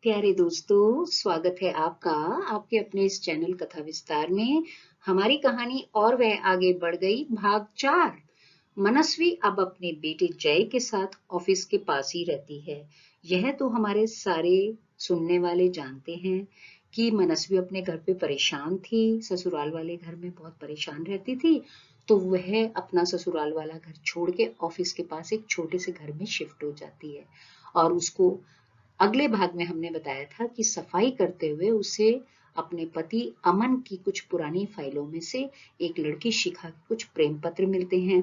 प्यारे दोस्तों, स्वागत है आपका आपके अपने इस चैनल कथा विस्तार में। हमारी कहानी और वह आगे बढ़ गई। भाग 4। मनस्वी अब अपने बेटे जय के साथ ऑफिस के पास ही रहती है। यह तो हमारे सारे सुनने वाले जानते हैं कि मनस्वी अपने घर पे परेशान थी, ससुराल वाले घर में बहुत परेशान रहती थी। तो वह अपना ससुराल वाला घर छोड़ के ऑफिस के पास एक छोटे से घर में शिफ्ट हो जाती है। और उसको अगले भाग में हमने बताया था कि सफाई करते हुए उसे अपने पति अमन की कुछ पुरानी फाइलों में से एक लड़की शिखा के कुछ प्रेम पत्र मिलते हैं।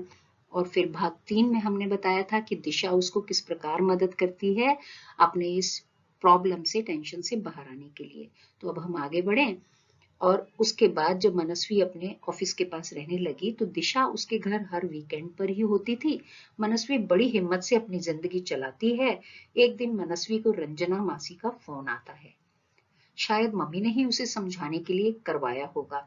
और फिर भाग 3 में हमने बताया था कि दिशा उसको किस प्रकार मदद करती है अपने इस प्रॉब्लम से, टेंशन से बाहर आने के लिए। तो अब हम आगे बढ़ें। और उसके बाद जब मनस्वी अपने ऑफिस के पास रहने लगी तो दिशा उसके घर हर वीकेंड पर ही होती थी। मनस्वी बड़ी हिम्मत से अपनी जिंदगी चलाती है। एक दिन मनस्वी को रंजना मासी का फोन आता है। शायद मम्मी ने ही उसे समझाने के लिए करवाया होगा।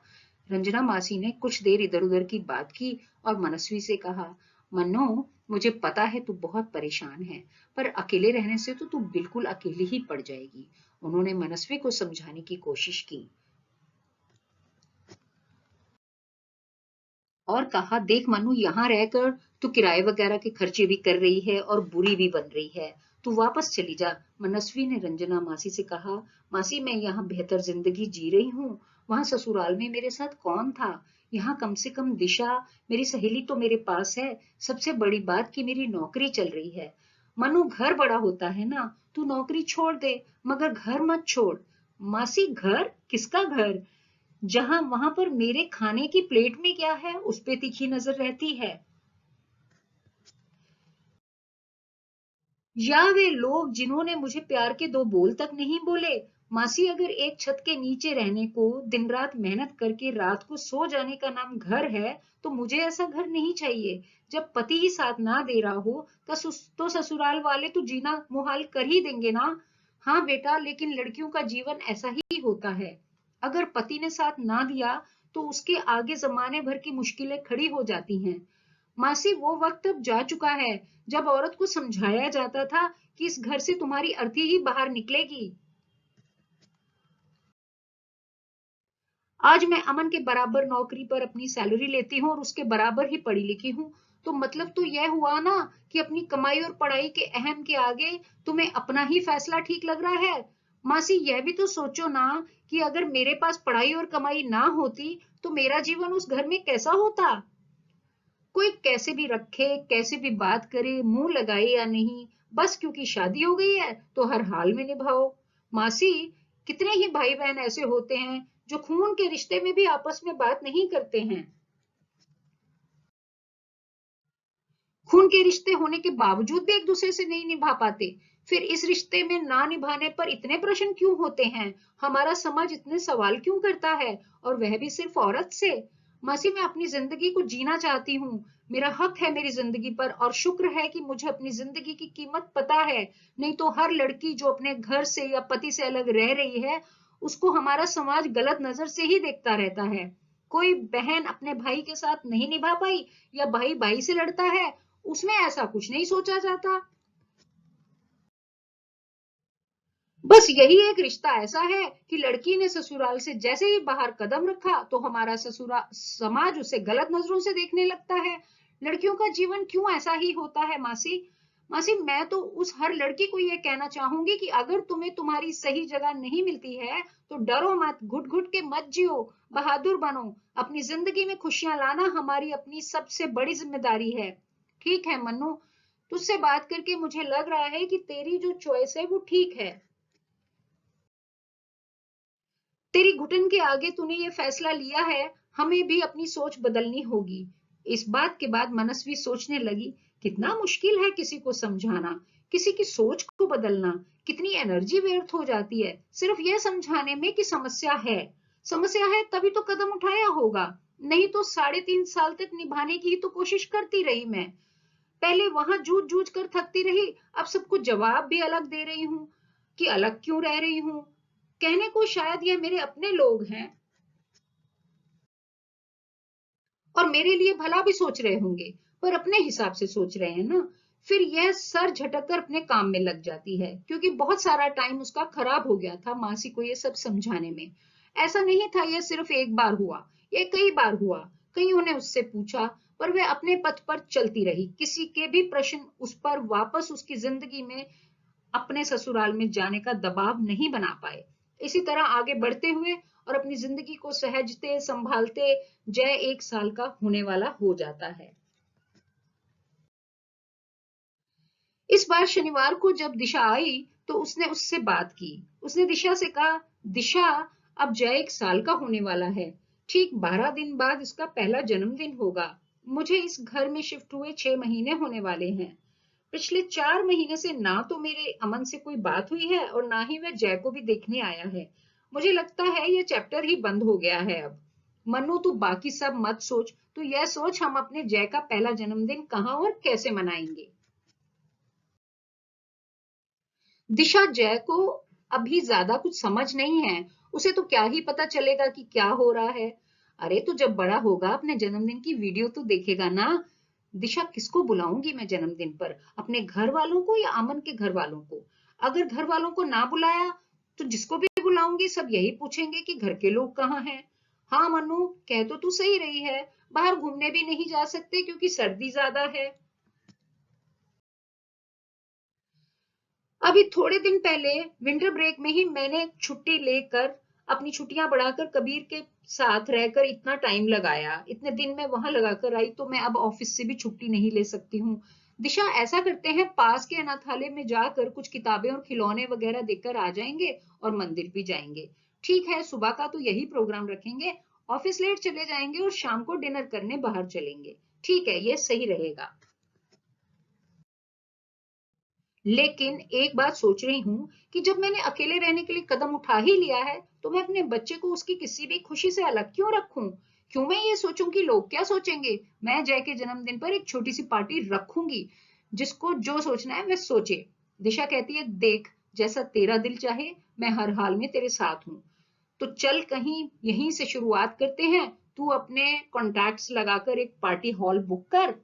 रंजना मासी ने कुछ देर इधर उधर की बात की और मनस्वी से कहा, मन्नो, मुझे पता है तू बहुत परेशान है, पर अकेले रहने से तो तू बिल्कुल अकेली ही पड़ जाएगी। उन्होंने मनस्वी को समझाने की कोशिश की और कहा, देख मनु, यहाँ रहकर तू किराए वगैरह के खर्चे भी कर रही है और बुरी भी बन रही है। तू वापस चली जा। मनस्वी ने रंजना मासी से कहा, मासी, मैं यहाँ बेहतर जिंदगी जी रही हूँ। वहां ससुराल में मेरे साथ कौन था? यहाँ कम से कम दिशा, मेरी सहेली तो मेरे पास है। सबसे बड़ी बात कि मेरी नौकरी चल रही है। मनु, घर बड़ा होता है ना, तू नौकरी छोड़ दे, मगर घर मत छोड़। मासी, घर? किसका घर? जहां वहां पर मेरे खाने की प्लेट में क्या है उस पे तीखी नजर रहती है, या वे लोग जिन्होंने मुझे प्यार के दो बोल तक नहीं बोले। मासी, अगर एक छत के नीचे रहने को, दिन रात मेहनत करके रात को सो जाने का नाम घर है, तो मुझे ऐसा घर नहीं चाहिए। जब पति ही साथ ना दे रहा हो तो ससुराल वाले तो जीना मुहाल कर ही देंगे ना। हाँ बेटा, लेकिन लड़कियों का जीवन ऐसा ही होता है। अगर पति ने साथ ना दिया तो उसके आगे जमाने भर की मुश्किलें खड़ी हो जाती हैं। मासी, वो वक्त अब जा चुका है जब औरत को समझाया जाता था कि इस घर से तुम्हारी अर्थी ही बाहर निकलेगी। आज मैं अमन के बराबर नौकरी पर अपनी सैलरी लेती हूँ और उसके बराबर ही पढ़ी लिखी हूँ। तो मतलब तो यह हुआ ना कि अपनी कमाई और पढ़ाई के अहम के आगे तुम्हें अपना ही फैसला ठीक लग रहा है। मासी, यह भी तो सोचो ना कि अगर मेरे पास पढ़ाई और कमाई ना होती तो मेरा जीवन उस घर में कैसा होता। कोई कैसे भी रखे, कैसे भी बात करे, मुंह लगाए या नहीं, बस क्योंकि शादी हो गई है तो हर हाल में निभाओ। मासी, कितने ही भाई बहन ऐसे होते हैं जो खून के रिश्ते में भी आपस में बात नहीं करते हैं। खून के रिश्ते होने के बावजूद भी एक दूसरे से नहीं निभा पाते। फिर इस रिश्ते में ना निभाने पर इतने प्रश्न क्यों होते हैं? हमारा समाज इतने सवाल क्यों करता है, और वह भी सिर्फ औरत से? मासी, मैं अपनी जिंदगी को जीना चाहती हूँ। मेरा हक है मेरी जिंदगी पर, और शुक्र है कि मुझे अपनी जिंदगी की कीमत पता है। नहीं तो हर लड़की जो अपने घर से या पति से अलग रह रही है, उसको हमारा समाज गलत नजर से ही देखता रहता है। कोई बहन अपने भाई के साथ नहीं निभा पाई या भाई भाई से लड़ता है, उसमें ऐसा कुछ नहीं सोचा जाता। बस यही एक रिश्ता ऐसा है कि लड़की ने ससुराल से जैसे ही बाहर कदम रखा तो हमारा ससुरा समाज उसे गलत नजरों से देखने लगता है। लड़कियों का जीवन क्यों ऐसा ही होता है मासी? मासी, मैं तो उस हर लड़की को यह कहना चाहूंगी कि अगर तुम्हें तुम्हारी सही जगह नहीं मिलती है तो डरो मत, घुट घुट के मत जियो, बहादुर बनो। अपनी जिंदगी में खुशियां लाना हमारी अपनी सबसे बड़ी जिम्मेदारी है। ठीक है मन्नू, तुझसे बात करके मुझे लग रहा है कि तेरी जो चॉइस है वो ठीक है। तेरी घुटन के आगे तूने ये फैसला लिया है, हमें भी अपनी सोच बदलनी होगी। इस बात के बाद मनस्वी सोचने लगी, कितना मुश्किल है किसी को समझाना, किसी की सोच को बदलना। कितनी एनर्जी व्यर्थ हो जाती है सिर्फ यह समझाने में कि समस्या है। समस्या है तभी तो कदम उठाया होगा, नहीं तो 3.5 साल तक निभाने की ही तो कोशिश करती रही मैं। पहले वहां जूझ जूझ कर थकती रही, अब सबको जवाब भी अलग दे रही हूँ कि अलग क्यों रह रही हूँ। कहने को शायद ये मेरे अपने लोग हैं और मेरे लिए भला भी सोच रहे होंगे, पर अपने हिसाब से सोच रहे हैं ना। फिर यह सर झटक कर अपने काम में लग जाती है, क्योंकि बहुत सारा टाइम उसका खराब हो गया था मासी को ये सब समझाने में। ऐसा नहीं था यह सिर्फ एक बार हुआ, ये कई बार हुआ। कईयों ने उससे पूछा, पर वह अपने पथ पर चलती रही। किसी के भी प्रश्न उस पर वापस उसकी जिंदगी में अपने ससुराल में जाने का दबाव नहीं बना पाए। इसी तरह आगे बढ़ते हुए और अपनी जिंदगी को सहजते संभालते जय 1 साल का होने वाला हो जाता है। इस बार शनिवार को जब दिशा आई तो उसने उससे बात की। उसने दिशा से कहा, दिशा, अब जय 1 साल का होने वाला है। ठीक 12 दिन बाद इसका पहला जन्मदिन होगा। मुझे इस घर में शिफ्ट हुए 6 महीने होने वाले हैं। पिछले 4 महीने से ना तो मेरे अमन से कोई बात हुई है और ना ही वह जय को भी देखने आया है। मुझे लगता है ये चैप्टर ही बंद हो गया है अब। मनु, तू बाकी सब मत सोच, तू यह सोच हम अपने जय का पहला जन्मदिन कहाँ और कैसे मनाएंगे। दिशा, जय को अभी ज्यादा कुछ समझ नहीं है। उसे तो क्या ही पता चलेगा कि क्या हो रहा है। अरे तो जब बड़ा होगा अपने जन्मदिन की वीडियो तो देखेगा ना। दिशा, किसको बुलाऊंगी मैं जन्मदिन पर, अपने घर वालों को या अमन के घर वालों को? अगर घर वालों को ना बुलाया तो जिसको भी बुलाऊंगी सब यही पूछेंगे कि घर के लोग कहाँ हैं। हाँ मनु, कह तो तू सही रही है, बाहर घूमने भी नहीं जा सकते क्योंकि सर्दी ज्यादा है। अभी थोड़े दिन पहले विंटर ब्रेक में ही मैंने छुट्टी लेकर अपनी छुट्टियां बढ़ाकर कबीर के साथ रहकर इतना टाइम लगाया, इतने दिन में वहां लगाकर आई, तो मैं अब ऑफिस से भी छुट्टी नहीं ले सकती हूँ। दिशा, ऐसा करते हैं, पास के अनाथालय में जाकर कुछ किताबें और खिलौने वगैरह देकर आ जाएंगे और मंदिर भी जाएंगे। ठीक है, सुबह का तो यही प्रोग्राम रखेंगे। ऑफिस लेट चले जाएंगे और शाम को डिनर करने बाहर चलेंगे। ठीक है, ये सही रहेगा। लेकिन एक बात सोच रही हूँ कि जब मैंने अकेले रहने के लिए कदम उठा ही लिया है तो मैं अपने बच्चे को उसकी किसी भी खुशी से अलग क्यों रखूं? क्यों मैं ये सोचूं कि लोग क्या सोचेंगे? मैं जय के जन्मदिन पर एक छोटी सी पार्टी रखूंगी। जिसको जो सोचना है वह सोचे। दिशा कहती है, देख, जैसा तेरा दिल चाहे, मैं हर हाल में तेरे साथ हूँ। तो चल कहीं यहीं से शुरुआत करते हैं। तू अपने कॉन्टैक्ट्स लगाकर एक पार्टी हॉल बुक कर।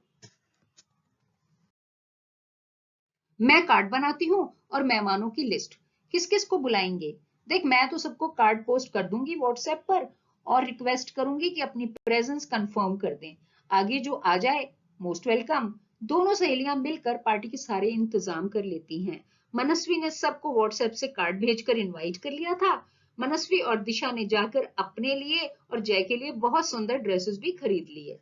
मैं कार्ड बनाती हूँ और मेहमानों की लिस्ट। किस किस को बुलाएंगे? देख, मैं तो सबको कार्ड पोस्ट कर दूंगी व्हाट्सएप पर और रिक्वेस्ट करूंगी कि अपनी प्रेजेंस कंफर्म कर दें। आगे जो आ जाए, मोस्ट वेलकम। दोनों सहेलियां मिलकर पार्टी के सारे इंतजाम कर लेती हैं। मनस्वी ने सबको व्हाट्सएप से कार्ड भेजकर इनवाइट कर लिया था। मनस्वी और दिशा ने जाकर अपने लिए और जय के लिए बहुत सुंदर ड्रेसेस भी खरीद लिए।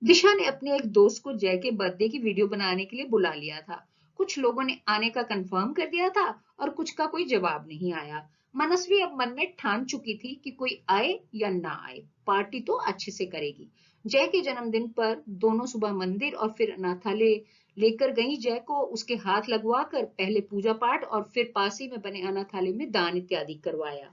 दिशा ने अपने एक दोस्त को जय के बर्थडे की वीडियो बनाने के लिए बुला लिया था। कुछ लोगों ने आने का कंफर्म कर दिया था और कुछ का कोई जवाब नहीं आया। मनस्वी अब मन में ठान चुकी थी कि कोई आए या ना आए, पार्टी तो अच्छे से करेगी। जय के जन्मदिन पर दोनों सुबह मंदिर और फिर अनाथालय लेकर गई जय को। उसके हाथ लगवा कर पहले पूजा पाठ और फिर पास ही में बने अनाथालय में दान इत्यादि करवाया।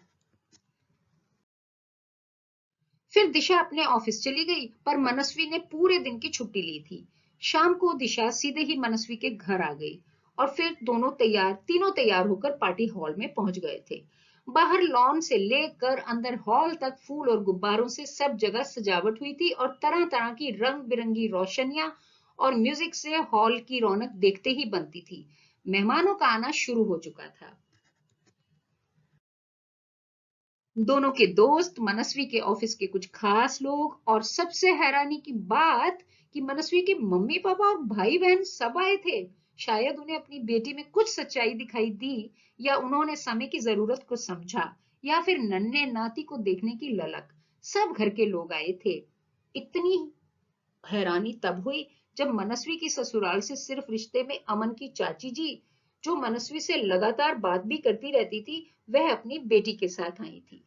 फिर दिशा अपने ऑफिस चली गई, पर मनस्वी ने पूरे दिन की छुट्टी ली थी। शाम को दिशा सीधे ही मनस्वी के घर आ गई और फिर तीनों तैयार होकर पार्टी हॉल में पहुंच गए थे। बाहर लॉन से लेकर अंदर हॉल तक फूल और गुब्बारों से सब जगह सजावट हुई थी और तरह तरह की रंग बिरंगी रोशनियां और म्यूजिक से हॉल की रौनक देखते ही बनती थी। मेहमानों का आना शुरू हो चुका था। दोनों के दोस्त, मनस्वी के ऑफिस के कुछ खास लोग और सबसे हैरानी की बात कि मनस्वी के मम्मी पापा और भाई बहन सब आए थे। शायद उन्हें अपनी बेटी में कुछ सच्चाई दिखाई दी या उन्होंने समय की जरूरत को समझा या फिर नन्हे नाती को देखने की ललक। सब घर के लोग आए थे। इतनी हैरानी तब हुई जब मनस्वी की ससुराल से सिर्फ रिश्ते में अमन की चाची जी, जो मनस्वी से लगातार बात भी करती रहती थी, वह अपनी बेटी के साथ आई थी।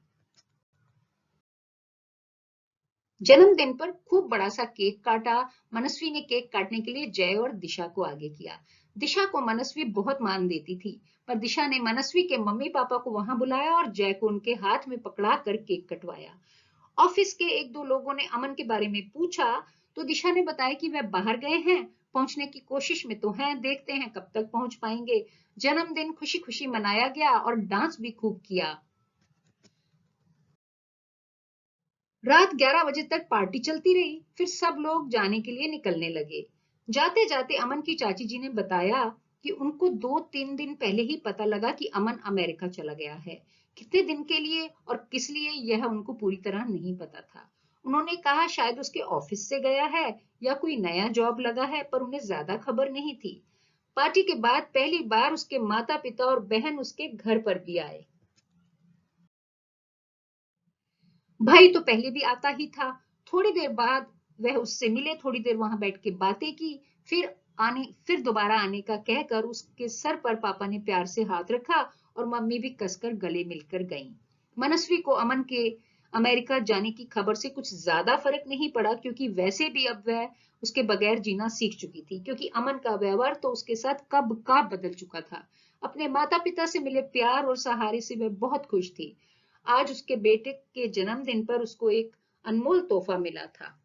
जन्मदिन पर खूब बड़ा सा केक काटा। मनस्वी ने केक काटने के लिए जय और दिशा को आगे किया। दिशा को मनस्वी बहुत मान देती थी, पर दिशा ने मनस्वी के मम्मी पापा को वहां बुलाया और जय को उनके हाथ में पकड़ा कर केक कटवाया। ऑफिस के एक दो लोगों ने अमन के बारे में पूछा तो दिशा ने बताया कि वह बाहर गए हैं, पहुंचने की कोशिश में तो हैं, देखते हैं कब तक पहुंच पाएंगे। जन्मदिन खुशी खुशी मनाया गया और डांस भी खूब किया। रात 11 बजे तक पार्टी चलती रही, फिर सब लोग जाने के लिए निकलने लगे। जाते जाते अमन की चाची जी ने बताया कि उनको 2-3 दिन पहले ही पता लगा कि अमन अमेरिका चला गया है। कितने दिन के लिए और किस लिए यह उनको पूरी तरह नहीं पता था। उन्होंने कहा शायद उसके ऑफिस से गया है या कोई नया जॉब लगा है, पर उन्हें ज्यादा खबर नहीं थी। पार्टी के बाद पहली बार उसके माता पिता और बहन उसके घर पर भी आए। भाई तो पहले भी आता ही था। थोड़ी देर बाद वह उससे मिले, थोड़ी देर वहां बैठ के बातें की, फिर दोबारा आने का कहकर उसके सर पर पापा ने प्यार से हाथ रखा और मम्मी भी कसकर गले मिलकर गईं। मनस्वी को अमन के अमेरिका जाने की खबर से कुछ ज्यादा फर्क नहीं पड़ा, क्योंकि वैसे भी अब वह उसके बगैर जीना सीख चुकी थी, क्योंकि अमन का व्यवहार तो उसके साथ कब का बदल चुका था। अपने माता पिता से मिले प्यार और सहारे से वह बहुत खुश थी। आज उसके बेटे के जन्मदिन पर उसको एक अनमोल तोहफा मिला था।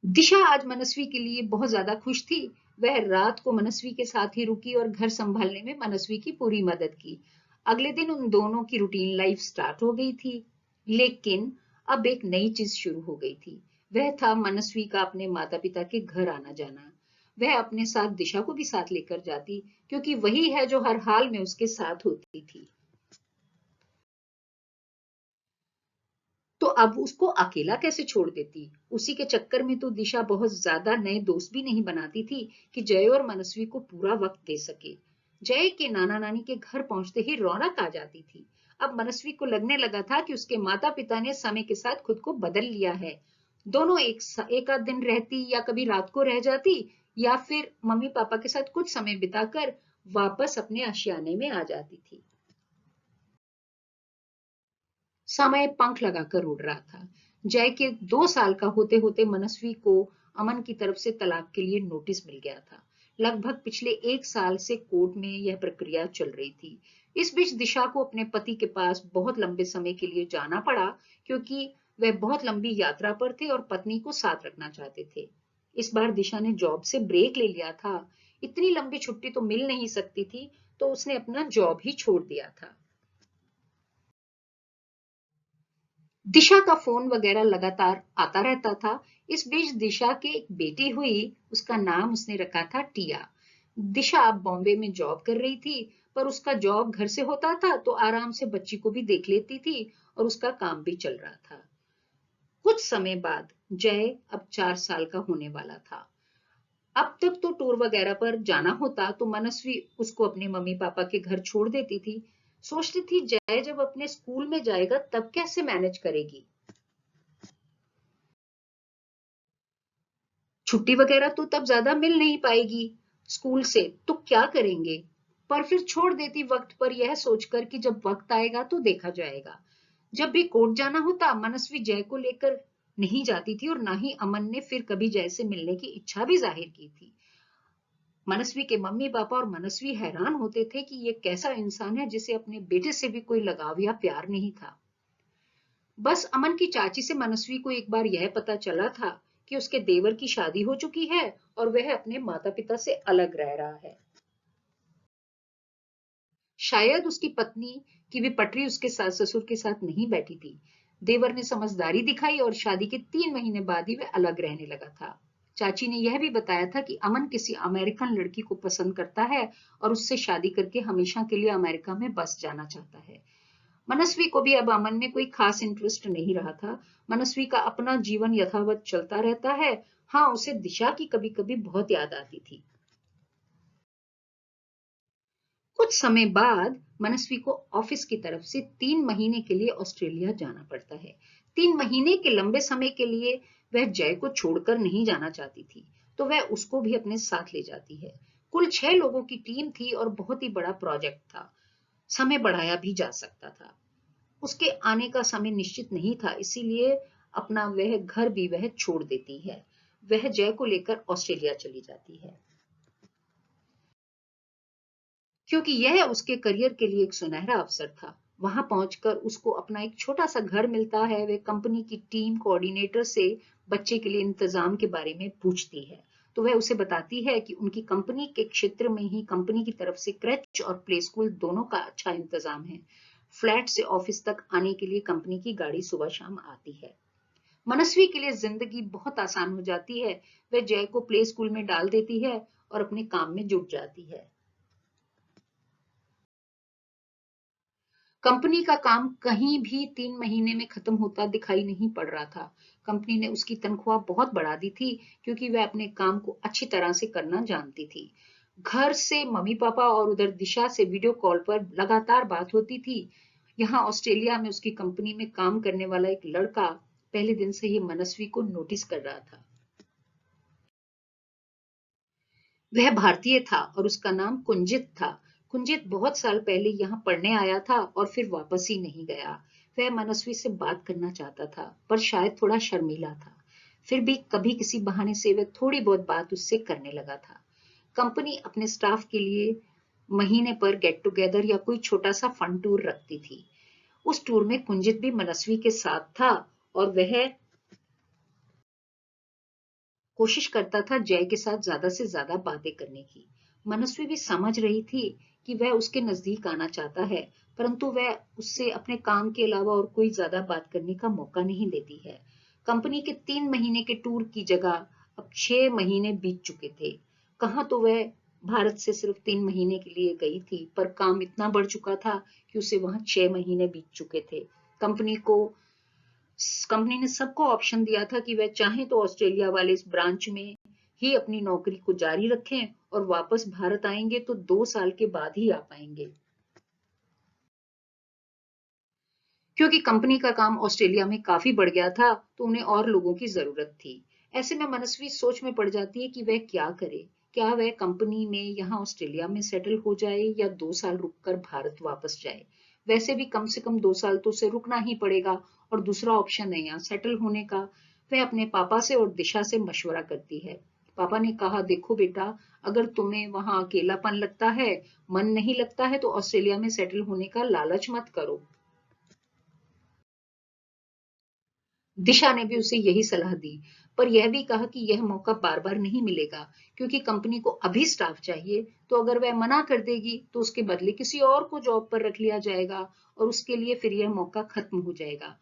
दिशा आज मनस्वी के लिए बहुत ज्यादा खुश थी। वह रात को मनस्वी के साथ ही रुकी और घर संभालने में मनस्वी की पूरी मदद की। अगले दिन उन दोनों की रूटीन लाइफ स्टार्ट हो गई थी। लेकिन अब एक नई चीज शुरू हो गई थी। वह था मनस्वी का अपने माता पिता के घर आना जाना। वह अपने साथ दिशा को भी साथ लेकर जाती, क्योंकि वही है जो हर हाल में उसके साथ होती थी। तो अब उसको अकेला कैसे छोड़ देती। उसी के चक्कर में तो दिशा बहुत ज्यादा नए दोस्त भी नहीं बनाती थी कि जय और मनस्वी को पूरा वक्त दे सके। जय के नाना नानी के घर पहुंचते ही रौनक आ जाती थी। अब मनस्वी को लगने लगा था कि उसके माता पिता ने समय के साथ खुद को बदल लिया है। दोनों एक आध दिन रहती या कभी रात को रह जाती, या फिर मम्मी पापा के साथ कुछ समय बिताकर वापस अपने आशियाने में आ जाती थी। समय पंख लगाकर उड़ रहा था। जय के 2 साल का होते होते मनस्वी को अमन की तरफ से तलाक के लिए नोटिस मिल गया था। लगभग पिछले 1 साल से कोर्ट में यह प्रक्रिया चल रही थी। इस बीच दिशा को अपने पति के पास बहुत लंबे समय के लिए जाना पड़ा, क्योंकि वह बहुत लंबी यात्रा पर थे और पत्नी को साथ रखना चाहते थे। इस बार दिशा ने जॉब से ब्रेक ले लिया था। इतनी लंबी छुट्टी तो मिल नहीं सकती थी, तो उसने अपना जॉब ही छोड़ दिया था। दिशा का फोन वगैरह लगातार आता रहता था। इस बीच दिशा की एक बेटी हुई, उसका नाम उसने रखा था टिया। दिशा अब बॉम्बे में जॉब कर रही थी, पर उसका जॉब घर से होता था तो आराम से बच्ची को भी देख लेती थी और उसका काम भी चल रहा था। कुछ समय बाद जय अब 4 साल का होने वाला था। अब तक तो टूर वगैरह पर जाना होता तो मनस्वी उसको अपने मम्मी पापा के घर छोड़ देती थी। सोचती थी जय जब अपने स्कूल में जाएगा तब कैसे मैनेज करेगी। छुट्टी वगैरह तो तब ज्यादा मिल नहीं पाएगी स्कूल से, तो क्या करेंगे। पर फिर छोड़ देती वक्त पर, यह सोचकर कि जब वक्त आएगा तो देखा जाएगा। जब भी कोर्ट जाना होता मनस्वी जय को लेकर नहीं जाती थी, और ना ही अमन ने फिर कभी जय से मिलने की इच्छा भी जाहिर की थी। मनस्वी के मम्मी पापा और मनस्वी हैरान होते थे कि ये कैसा इंसान है जिसे अपने बेटे से भी कोई लगाव या प्यार नहीं था। बस अमन की चाची से मनस्वी को एक बार यह पता चला था कि उसके देवर की शादी हो चुकी है और वह अपने माता पिता से अलग रह रहा है। शायद उसकी पत्नी की भी पटरी उसके सास ससुर के साथ नहीं बैठी थी। देवर ने समझदारी दिखाई और शादी के 3 महीने बाद ही वह अलग रहने लगा था। चाची ने यह भी बताया था कि अमन किसी अमेरिकन लड़की को पसंद करता है और उससे शादी करके हमेशा के लिए अमेरिका में बस जाना चाहता है। मनस्वी को भी अब अमन में कोई खास इंटरेस्ट नहीं रहा था। मनस्वी का अपना जीवन यथावत चलता रहता है। हाँ, उसे दिशा की कभी कभी बहुत याद आती थी। कुछ समय बाद मनस्वी को ऑफिस की तरफ से 3 महीने के लिए ऑस्ट्रेलिया जाना पड़ता है। 3 महीने के लंबे समय के लिए वह जय को छोड़कर नहीं जाना चाहती थी, तो वह उसको भी अपने साथ ले जाती है। कुल 6 लोगों की टीम थी और बहुत ही बड़ा प्रोजेक्ट था। समय बढ़ाया भी जा सकता था। उसके आने का समय निश्चित नहीं था, इसीलिए अपना वह घर भी वह छोड़ देती है। वह जय को लेकर ऑस्ट्रेलिया चली जाती है, क्योंकि यह उसके करियर के लिए एक सुनहरा अवसर था। वहां पहुंचकर उसको अपना एक छोटा सा घर मिलता है। वह कंपनी की टीम कोऑर्डिनेटर से बच्चे के लिए इंतजाम के बारे में पूछती है, तो वह उसे बताती है कि उनकी कंपनी के क्षेत्र में ही कंपनी की तरफ से क्रच और प्ले स्कूल दोनों का अच्छा इंतजाम है। फ्लैट से ऑफिस तक आने के लिए कंपनी की गाड़ी सुबह शाम आती है। मनस्वी के लिए जिंदगी बहुत आसान हो जाती है। वह जय को प्ले स्कूल में डाल देती है और अपने काम में जुट जाती है। कंपनी का काम कहीं भी 3 महीने में खत्म होता दिखाई नहीं पड़ रहा था। कंपनी ने उसकी तनख्वाह बहुत बढ़ा दी थी क्योंकि वह अपने काम को अच्छी तरह से करना जानती थी। घर से मम्मी पापा और उधर दिशा से वीडियो कॉल पर लगातार बात होती थी। यहाँ ऑस्ट्रेलिया में उसकी कंपनी में काम करने वाला एक लड़का पहले दिन से ही मनस्वी को नोटिस कर रहा था। वह भारतीय था और उसका नाम कुंजित था। कुंजित बहुत साल पहले यहाँ पढ़ने आया था और फिर वापस ही नहीं गया। वह मनस्वी से बात करना चाहता था, पर शायद थोड़ा शर्मीला था। फिर भी कभी किसी बहाने से वह थोड़ी बहुत बात उससे करने लगा था। कंपनी अपने स्टाफ के लिए महीने पर गेट टुगेदर या कोई छोटा सा फन टूर रखती थी। उस टूर में कुंजित भी मनस्वी के साथ था और वह कोशिश करता था जय के साथ ज्यादा से ज्यादा बातें करने की। मनस्वी भी समझ रही थी कि वह उसके नजदीक आना चाहता है, परंतु वह उससे अपने काम के अलावा और कोई ज्यादा बात करने का मौका नहीं देती है। कंपनी के 3 महीने के टूर की जगह अब 6 महीने बीत चुके थे। कहाँ तो वह भारत से सिर्फ 3 महीने के लिए गई थी, पर काम इतना बढ़ चुका था कि उसे वहां 6 महीने बीत चुके थे। कंपनी को कंपनी ने सबको ऑप्शन दिया था कि वह चाहे तो ऑस्ट्रेलिया वाले इस ब्रांच में ही अपनी नौकरी को जारी रखें और वापस भारत आएंगे तो 2 साल के बाद ही आ पाएंगे, क्योंकि कंपनी का काम ऑस्ट्रेलिया में काफी बढ़ गया था तो उन्हें और लोगों की जरूरत थी। ऐसे में मनस्वी सोच में पड़ जाती है कि वह क्या करे। क्या वह कंपनी में यहाँ ऑस्ट्रेलिया में सेटल हो जाए या 2 साल रुककर भारत वापस जाए। वैसे भी कम से कम 2 साल तो उसे रुकना ही पड़ेगा और दूसरा ऑप्शन है यहाँ सेटल होने का। वह अपने पापा से और दिशा से मशवरा करती है। पापा ने कहा, देखो बेटा, अगर तुम्हें वहां अकेलापन लगता है, मन नहीं लगता है, तो ऑस्ट्रेलिया में सेटल होने का लालच मत करो। दिशा ने भी उसे यही सलाह दी, पर यह भी कहा कि यह मौका बार बार नहीं मिलेगा, क्योंकि कंपनी को अभी स्टाफ चाहिए। तो अगर वह मना कर देगी तो उसके बदले किसी और को जॉब पर रख लिया जाएगा और उसके लिए फिर यह मौका खत्म हो जाएगा।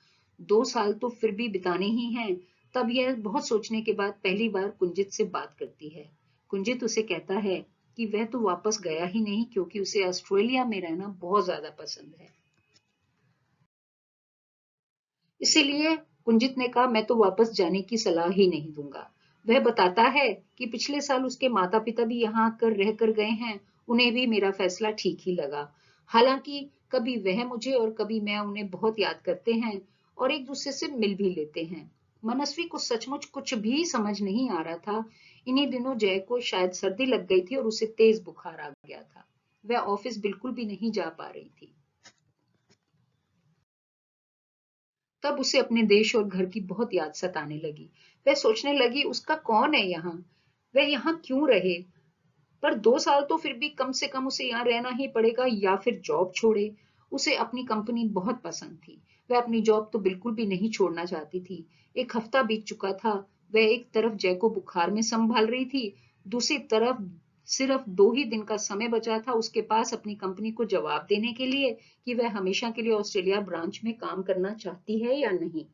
2 साल तो फिर भी बिताने ही हैं। तब यह बहुत सोचने के बाद पहली बार कुंजित से बात करती है। कुंजित उसे कहता है कि वह तो वापस गया ही नहीं क्योंकि उसे ऑस्ट्रेलिया में रहना बहुत ज्यादा पसंद है। इसीलिए कुंजित ने कहा, मैं तो वापस जाने की सलाह ही नहीं दूंगा। वह बताता है कि पिछले साल उसके माता पिता भी यहाँ आकर रह कर गए हैं। उन्हें भी मेरा फैसला ठीक ही लगा। हालांकि कभी वह मुझे और कभी मैं उन्हें बहुत याद करते हैं और एक दूसरे से मिल भी लेते हैं। मनस्वी को सचमुच कुछ भी समझ नहीं आ रहा था। इन्हीं दिनों जय को शायद सर्दी लग गई थी और उसे तेज बुखार आ गया था। वह ऑफिस बिल्कुल भी नहीं जा पा रही थी। तब उसे अपने देश और घर की बहुत याद सताने लगी। वह सोचने लगी, उसका कौन है यहाँ, वह यहाँ क्यों रहे। पर 2 साल तो फिर भी कम से कम उसे यहाँ रहना ही पड़ेगा या फिर जॉब छोड़े। उसे अपनी कंपनी बहुत पसंद थी। वह अपनी जॉब तो बिल्कुल भी नहीं छोड़ना चाहती थी। एक हफ्ता बीत चुका था। वह एक तरफ जय को बुखार में संभाल रही थी, दूसरी तरफ सिर्फ 2 ही दिन का समय बचा था उसके पास अपनी कंपनी को जवाब देने के लिए कि वह हमेशा के लिए ऑस्ट्रेलिया ब्रांच में काम करना चाहती है या नहीं।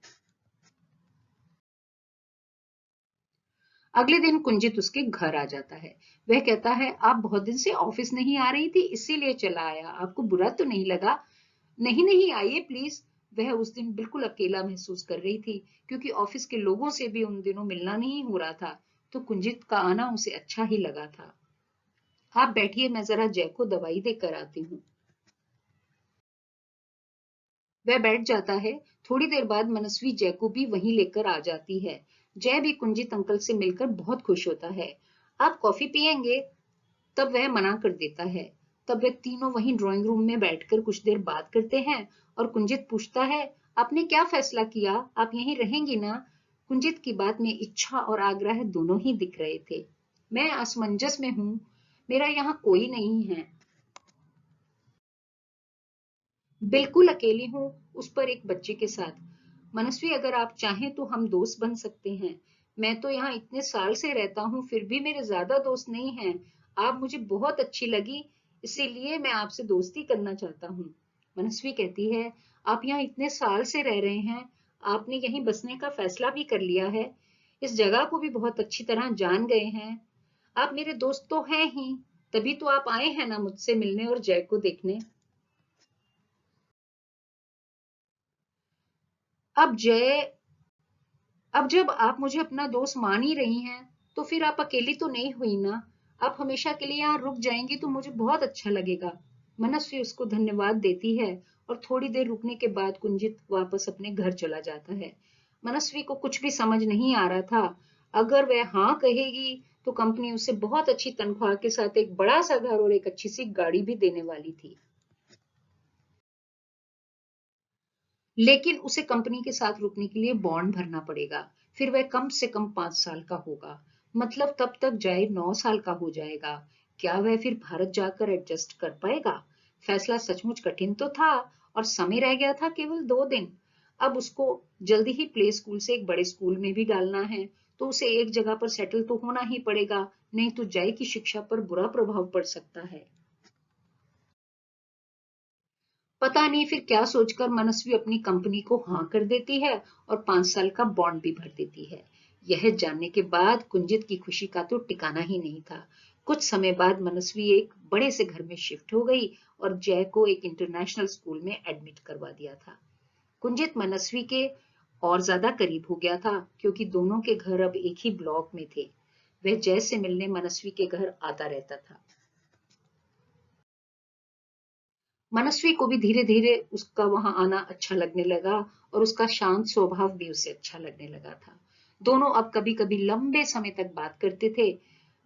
अगले दिन कुंजित उसके घर आ जाता है। वह कहता है, आप बहुत दिन से ऑफिस नहीं आ रही थी, इसीलिए चला आया। आपको बुरा तो नहीं लगा? नहीं नहीं, आइए प्लीज। वह उस दिन बिल्कुल अकेला महसूस कर रही थी क्योंकि ऑफिस के लोगों से भी उन दिनों मिलना नहीं हो रहा था। तो कुंजित का आना उसे अच्छा ही लगा था। आप बैठिए, मैं जरा जय को दवाई देकर आती हूँ। वह बैठ जाता है। थोड़ी देर बाद मनस्वी जय को भी वहीं लेकर आ जाती है। जय भी कुंजित अंकल से मिलकर बहुत खुश होता है। आप कॉफी पियेंगे? तब वह मना कर देता है। तब वे तीनों वहीं ड्राइंग रूम में बैठकर कुछ देर बात करते हैं और कुंजित पूछता है, आपने क्या फैसला किया, आप यहीं रहेंगी ना? कुंजित की बात में इच्छा और आग्रह दोनों ही दिख रहे थे। मैं असमंजस में हूँ, मेरा यहाँ कोई नहीं है। बिल्कुल अकेली हूँ, उस पर एक बच्चे के साथ। मनस्वी, अगर आप चाहें तो हम दोस्त बन सकते हैं। मैं तो यहाँ इतने साल से रहता हूँ, फिर भी मेरे ज्यादा दोस्त नहीं हैं। आप मुझे बहुत अच्छी लगी, इसीलिए मैं आपसे दोस्ती करना चाहता हूँ। मनस्वी कहती है, आप यहाँ इतने साल से रह रहे हैं, आपने यहीं बसने का फैसला भी कर लिया है, इस जगह को भी बहुत अच्छी तरह जान गए हैं, आप मेरे दोस्त तो हैं ही, तभी तो आप आए हैं ना मुझसे मिलने और जय को देखने। अब जय अब जब आप मुझे अपना दोस्त मान ही रही हैं, तो फिर आप अकेली तो नहीं हुई ना। आप हमेशा के लिए यहाँ रुक जाएंगी तो मुझे बहुत अच्छा लगेगा। मनस्वी उसको धन्यवाद देती है और थोड़ी देर रुकने के बाद कुंजित वापस अपने घर चला जाता है। मनस्वी को कुछ भी समझ नहीं आ रहा था। अगर वह हाँ कहेगी तो कंपनी उसे बहुत अच्छी तनख्वाह के साथ एक बड़ा सा घर और एक अच्छी सी गाड़ी भी देने वाली थी। लेकिन उसे कंपनी के साथ रुकने के लिए बॉन्ड भरना पड़ेगा। फिर वह कम से कम 5 साल का होगा। मतलब तब तक जय 9 साल का हो जाएगा। क्या वह फिर भारत जाकर एडजस्ट कर पाएगा? फैसला सचमुच कठिन तो था और समय रह गया था केवल 2 दिन। अब उसको जल्दी ही प्ले स्कूल से एक बड़े स्कूल में भी डालना है, तो उसे एक जगह पर सेटल तो होना ही पड़ेगा, नहीं तो जय की शिक्षा पर बुरा प्रभाव पड़ सकता है। पता नहीं फिर क्या सोचकर मनस्वी अपनी कंपनी को हाँ कर देती है और 5 साल का बॉन्ड भी भर देती है। यह जानने के बाद कुंजित की खुशी का तो ठिकाना ही नहीं था। कुछ समय बाद मनस्वी एक बड़े से घर में शिफ्ट हो गई और जय को एक इंटरनेशनल स्कूल में एडमिट करवा दिया था। कुंजित मनस्वी के और ज्यादा करीब हो गया था क्योंकि दोनों के घर अब एक ही ब्लॉक में थे। वह जय से मिलने मनस्वी के घर आता रहता था। मनस्वी को भी धीरे धीरे उसका वहां आना अच्छा लगने लगा और उसका शांत स्वभाव भी उसे अच्छा लगने लगा था। दोनों अब कभी कभी लंबे समय तक बात करते थे।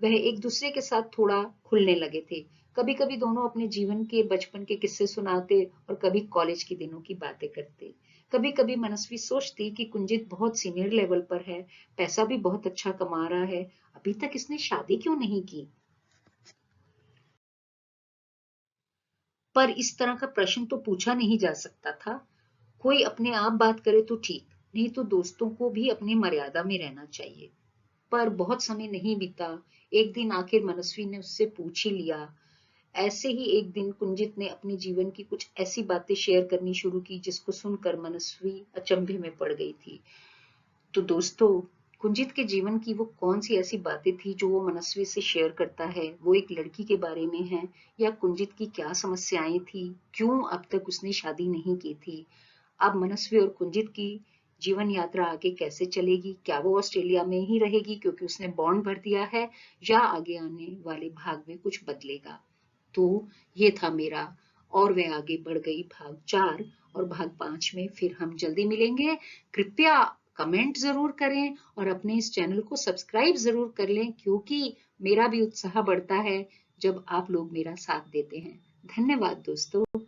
वह एक दूसरे के साथ थोड़ा खुलने लगे थे। कभी कभी दोनों अपने जीवन के बचपन के किस्से सुनाते और कभी कॉलेज के दिनों की बातें करते। कभी कभी मनस्वी सोचती कि कुंजित बहुत सीनियर लेवल पर है, पैसा भी बहुत अच्छा कमा रहा है, अभी तक इसने शादी क्यों नहीं की। पर इस तरह का प्रश्न तो पूछा नहीं जा सकता था। कोई अपने आप बात करे तो ठीक, नहीं तो दोस्तों को भी अपनी मर्यादा में रहना चाहिए। पर बहुत समय नहीं बीता। एक दिन आखिर मनस्वी ने उससे पूछ ही लिया। ऐसे ही एक दिन कुंजित ने अपने जीवन की कुछ ऐसी बातें शेयर करनी शुरू की जिसको सुनकर मनस्वी अचंभे में पड़ गई थी। तो दोस्तों, कुंजित के जीवन की वो कौन सी ऐसी बातें थी जो वो मनस्वी से शेयर करता है? वो एक लड़की के बारे में है या कुंजित की क्या समस्याएं थी? क्यों अब तक उसने शादी नहीं की थी? अब मनस्वी और कुंजित की जीवन यात्रा आगे कैसे चलेगी? क्या वो ऑस्ट्रेलिया में ही रहेगी क्योंकि उसने बॉन्ड भर दिया है, या आगे आने वाले भाग में कुछ बदलेगा? तो ये था मेरा और वह आगे बढ़ गई भाग 4। और भाग 5 में फिर हम जल्दी मिलेंगे। कृपया कमेंट जरूर करें और अपने इस चैनल को सब्सक्राइब जरूर कर लें, क्योंकि मेरा भी उत्साह बढ़ता है जब आप लोग मेरा साथ देते हैं। धन्यवाद दोस्तों।